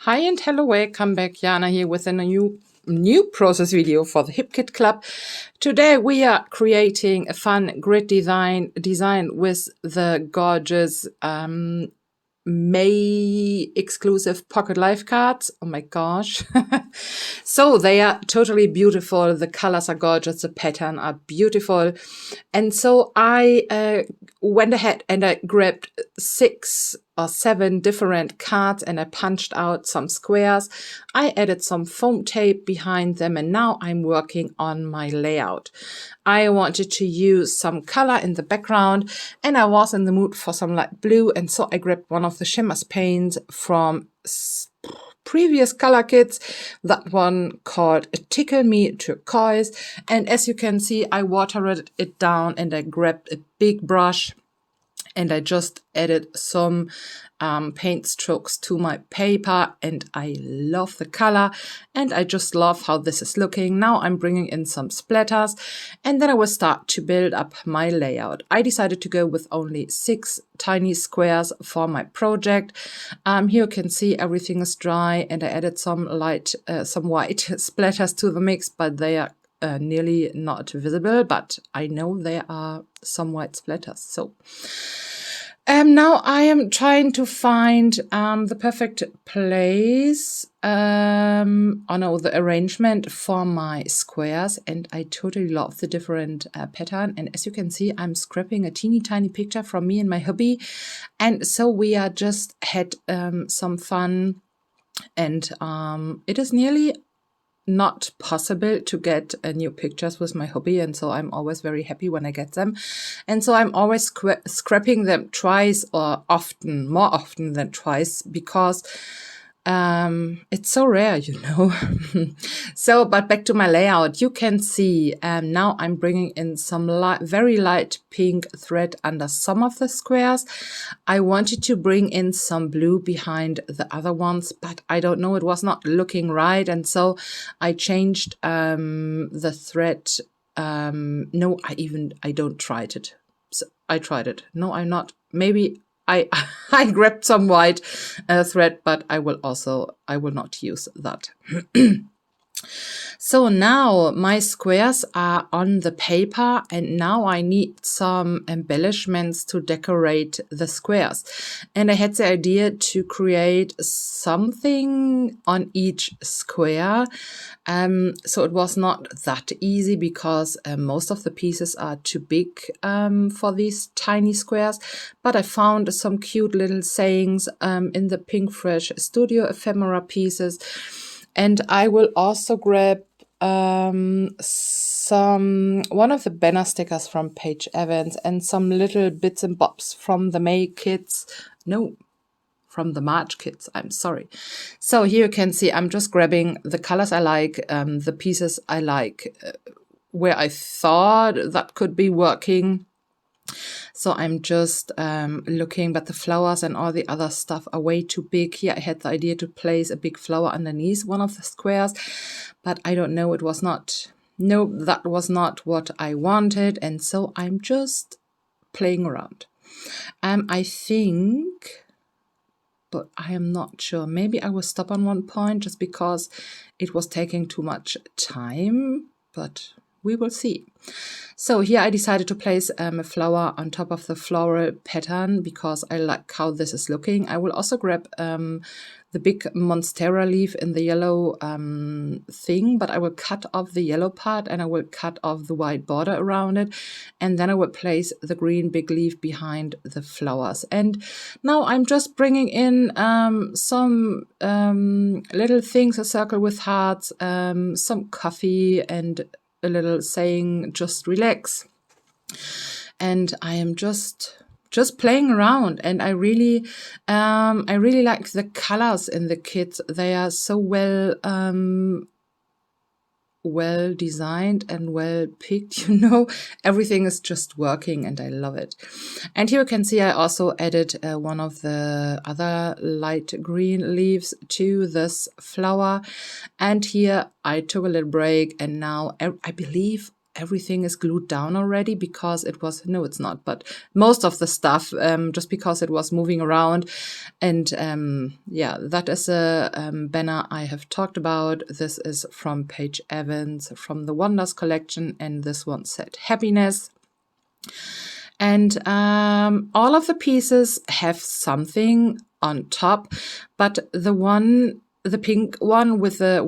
Hi and hello, welcome back. Jana here with a new process video for the HipKit Club. Today we are creating a fun grid design with the gorgeous May exclusive pocket life cards. Oh my gosh. So they are totally beautiful. The colors are gorgeous. The pattern are beautiful. And so I went ahead and I grabbed 6 or 7 different cards and I punched out some squares. I added some foam tape behind them and now I'm working on my layout. I wanted to use some color in the background and I was in the mood for some light blue, and so I grabbed one of the shimmers paints from previous color kits, that one called Tickle Me Turquoise, and as you can see I watered it down and I grabbed a big brush and I just added some paint strokes to my paper, and I love the color and I just love how this is looking. Now I'm bringing in some splatters and then I will start to build up my layout. I decided to go with only 6 tiny squares for my project. Here you can see everything is dry and I added some white splatters to the mix, but they are nearly not visible, but I know there are some white splatters. So now I am trying to find the perfect place, the arrangement for my squares, and I totally love the different pattern. And as you can see, I'm scrapping a teeny tiny picture from me and my hubby, and so we are just had some fun, and it is nearly not possible to get new pictures with my hobby, and so I'm always very happy when I get them, and so I'm always scrapping them twice, or more often than twice, because it's so rare, you know. So, but back to my layout, you can see now I'm bringing in some very light pink thread under some of the squares. I wanted to bring in some blue behind the other ones, but I don't know, it was not looking right, and so I changed the thread. No, I don't tried it. So I tried it. No, I'm not. Maybe I grabbed some white thread, but I will not use that. So now my squares are on the paper, and now I need some embellishments to decorate the squares. And I had the idea to create something on each square. So it was not that easy because most of the pieces are too big for these tiny squares. But I found some cute little sayings in the Pink Fresh Studio ephemera pieces. And I will also grab one of the banner stickers from Paige Evans and some little bits and bobs from the from the March kits, I'm sorry. So here you can see I'm just grabbing the colors I like, the pieces I like, where I thought that could be working. So I'm just looking, but the flowers and all the other stuff are way too big. Here I had the idea to place a big flower underneath one of the squares, but I don't know, that was not what I wanted, and so I'm just playing around. I think, but I am not sure. Maybe I will stop on one point just because it was taking too much time, but we will see. So here I decided to place a flower on top of the floral pattern because I like how this is looking. I will also grab the big monstera leaf in the yellow thing, but I will cut off the yellow part and I will cut off the white border around it, and then I will place the green big leaf behind the flowers. And now I'm just bringing in some little things, a circle with hearts, some coffee, and a little saying, just relax. And I am just playing around, and I really like the colors in the kits. They are so well designed and well picked, you know. Everything is just working and I love it. And here you can see I also added one of the other light green leaves to this flower, and here I took a little break, and now I believe everything is glued down already because it was, no, it's not, but most of the stuff, just because it was moving around. And yeah, that is a banner I have talked about. This is from Paige Evans from the Wonders collection, and this one said happiness. And all of the pieces have something on top, but the pink one with the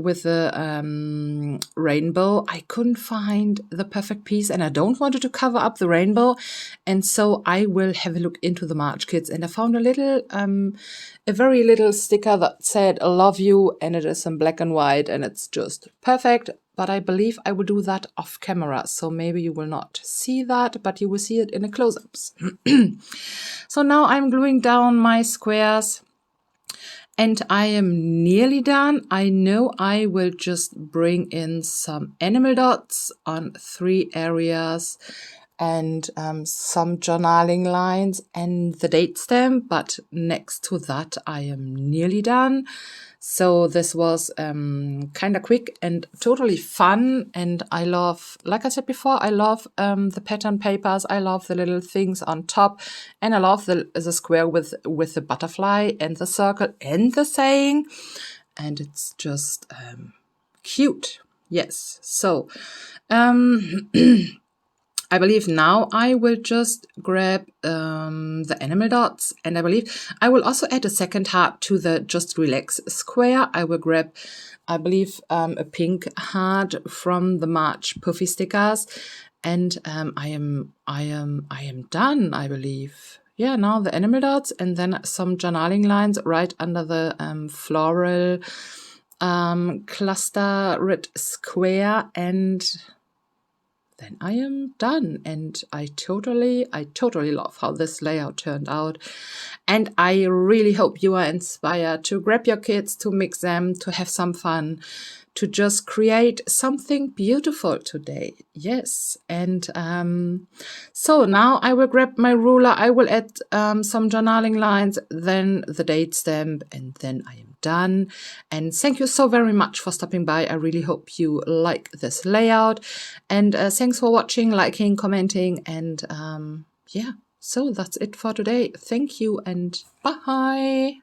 rainbow, I couldn't find the perfect piece, and I don't want it to cover up the rainbow, and so I will have a look into the March kits. And I found a little, a very little sticker that said "I love you," and it is in black and white, and it's just perfect. But I believe I will do that off camera, so maybe you will not see that, but you will see it in the close-ups. So now I'm gluing down my squares, and I am nearly done. I know I will just bring in some animal dots on 3 areas and some journaling lines and the date stamp, but next to that I am nearly done. So this was kind of quick and totally fun, and I love, like I said before, I love the pattern papers. I love the little things on top, and I love the square with the butterfly and the circle and the saying, and it's just cute. Yes, so I believe now I will just grab the animal dots, and I believe I will also add a second heart to the Just Relax square. I will grab, I believe, a pink heart from the March puffy stickers, and I am done, I believe. Yeah, now the animal dots, and then some journaling lines right under the floral clustered square, and then I am done. And I totally love how this layout turned out. And I really hope you are inspired to grab your kits, to mix them, to have some fun, to just create something beautiful today. Yes. And so now I will grab my ruler. I will add some journaling lines, then the date stamp, and then I am done. And thank you so very much for stopping by. I really hope you like this layout, and thanks for watching, liking, commenting, and yeah, so that's it for today. Thank you and bye.